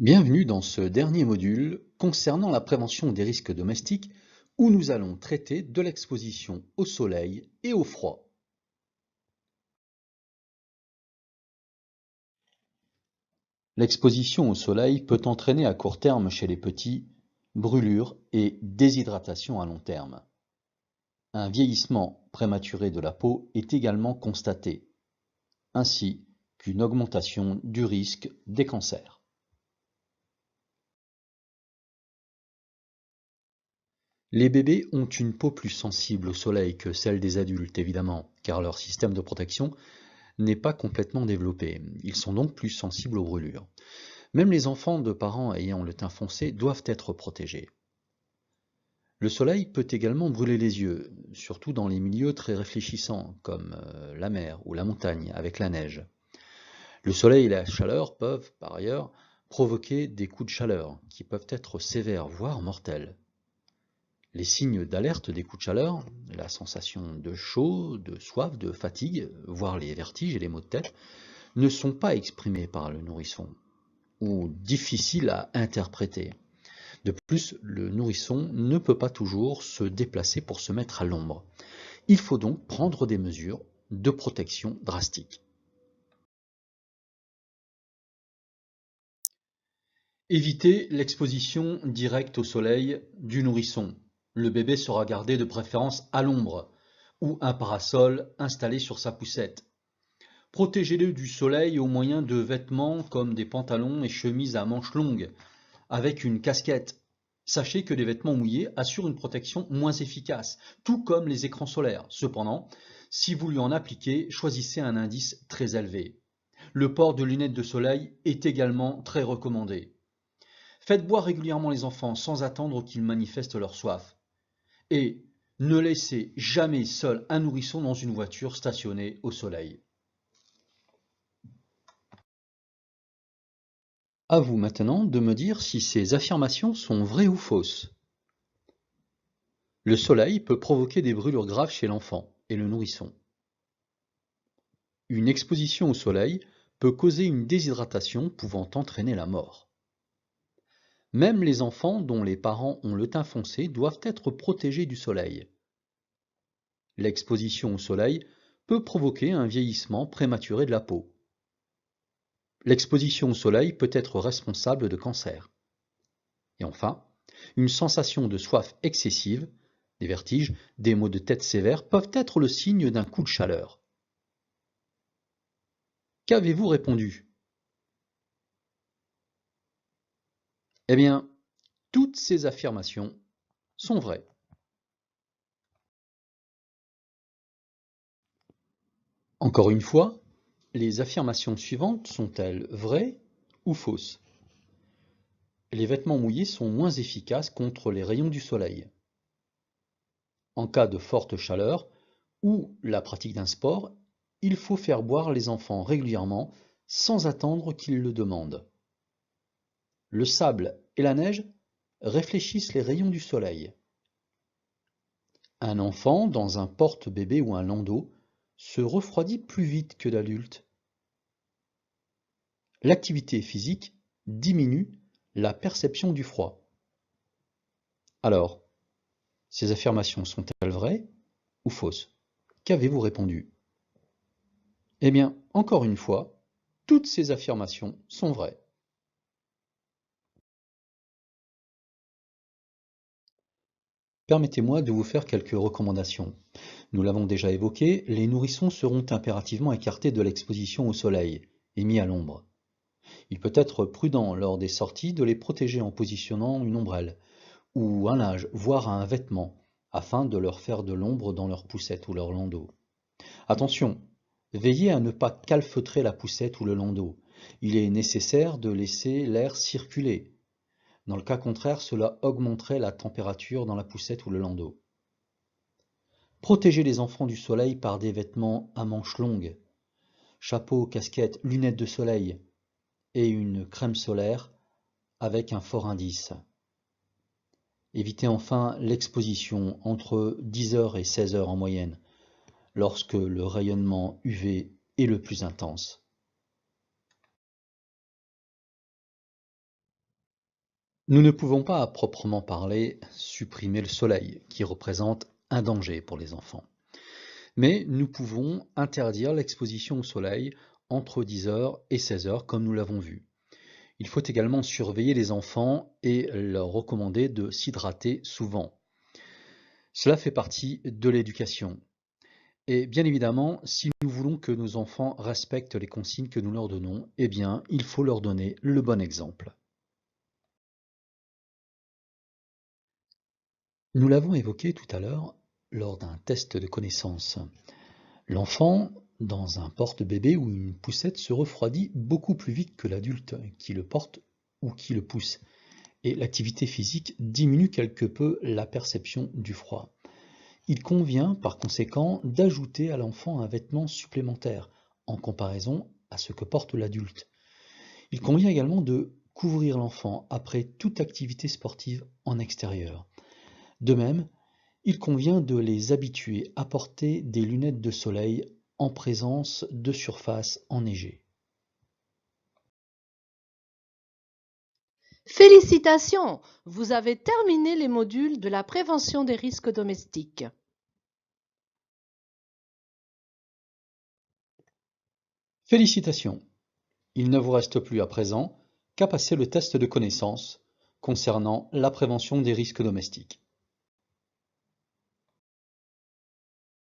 Bienvenue dans ce dernier module concernant la prévention des risques domestiques où nous allons traiter de l'exposition au soleil et au froid. L'exposition au soleil peut entraîner à court terme chez les petits brûlures et déshydratation à long terme. Un vieillissement prématuré de la peau est également constaté, ainsi qu'une augmentation du risque des cancers. Les bébés ont une peau plus sensible au soleil que celle des adultes, évidemment, car leur système de protection n'est pas complètement développé. Ils sont donc plus sensibles aux brûlures. Même les enfants de parents ayant le teint foncé doivent être protégés. Le soleil peut également brûler les yeux, surtout dans les milieux très réfléchissants, comme la mer ou la montagne avec la neige. Le soleil et la chaleur peuvent, par ailleurs, provoquer des coups de chaleur, qui peuvent être sévères, voire mortels. Les signes d'alerte des coups de chaleur, la sensation de chaud, de soif, de fatigue, voire les vertiges et les maux de tête, ne sont pas exprimés par le nourrisson, ou difficiles à interpréter. De plus, le nourrisson ne peut pas toujours se déplacer pour se mettre à l'ombre. Il faut donc prendre des mesures de protection drastiques. Éviter l'exposition directe au soleil du nourrisson. Le bébé sera gardé de préférence à l'ombre ou un parasol installé sur sa poussette. Protégez-le du soleil au moyen de vêtements comme des pantalons et chemises à manches longues, avec une casquette. Sachez que les vêtements mouillés assurent une protection moins efficace, tout comme les écrans solaires. Cependant, si vous lui en appliquez, choisissez un indice très élevé. Le port de lunettes de soleil est également très recommandé. Faites boire régulièrement les enfants sans attendre qu'ils manifestent leur soif. Et ne laissez jamais seul un nourrisson dans une voiture stationnée au soleil. À vous maintenant de me dire si ces affirmations sont vraies ou fausses. Le soleil peut provoquer des brûlures graves chez l'enfant et le nourrisson. Une exposition au soleil peut causer une déshydratation pouvant entraîner la mort. Même les enfants dont les parents ont le teint foncé doivent être protégés du soleil. L'exposition au soleil peut provoquer un vieillissement prématuré de la peau. L'exposition au soleil peut être responsable de cancer. Et enfin, une sensation de soif excessive, des vertiges, des maux de tête sévères peuvent être le signe d'un coup de chaleur. Qu'avez-vous répondu? Eh bien, toutes ces affirmations sont vraies. Encore une fois, les affirmations suivantes sont-elles vraies ou fausses? Les vêtements mouillés sont moins efficaces contre les rayons du soleil. En cas de forte chaleur ou la pratique d'un sport, il faut faire boire les enfants régulièrement sans attendre qu'ils le demandent. Le sable et la neige réfléchissent les rayons du soleil. Un enfant dans un porte-bébé ou un landau se refroidit plus vite que l'adulte. L'activité physique diminue la perception du froid. Alors, ces affirmations sont-elles vraies ou fausses? Qu'avez-vous répondu? Eh bien, encore une fois, toutes ces affirmations sont vraies. Permettez-moi de vous faire quelques recommandations. Nous l'avons déjà évoqué, les nourrissons seront impérativement écartés de l'exposition au soleil et mis à l'ombre. Il peut être prudent lors des sorties de les protéger en positionnant une ombrelle ou un linge, voire un vêtement, afin de leur faire de l'ombre dans leur poussette ou leur landau. Attention, veillez à ne pas calfeutrer la poussette ou le landau. Il est nécessaire de laisser l'air circuler. Dans le cas contraire, cela augmenterait la température dans la poussette ou le landau. Protégez les enfants du soleil par des vêtements à manches longues, chapeau, casquette, lunettes de soleil et une crème solaire avec un fort indice. Évitez enfin l'exposition entre 10 heures et 16 heures en moyenne, lorsque le rayonnement UV est le plus intense. Nous ne pouvons pas, à proprement parler, supprimer le soleil, qui représente un danger pour les enfants. Mais nous pouvons interdire l'exposition au soleil entre 10 heures et 16 heures, comme nous l'avons vu. Il faut également surveiller les enfants et leur recommander de s'hydrater souvent. Cela fait partie de l'éducation. Et bien évidemment, si nous voulons que nos enfants respectent les consignes que nous leur donnons, eh bien, il faut leur donner le bon exemple. Nous l'avons évoqué tout à l'heure lors d'un test de connaissance. L'enfant, dans un porte-bébé ou une poussette, se refroidit beaucoup plus vite que l'adulte qui le porte ou qui le pousse. Et l'activité physique diminue quelque peu la perception du froid. Il convient par conséquent d'ajouter à l'enfant un vêtement supplémentaire en comparaison à ce que porte l'adulte. Il convient également de couvrir l'enfant après toute activité sportive en extérieur. De même, il convient de les habituer à porter des lunettes de soleil en présence de surfaces enneigées. Félicitations! Vous avez terminé les modules de la prévention des risques domestiques. Félicitations! Il ne vous reste plus à présent qu'à passer le test de connaissance concernant la prévention des risques domestiques.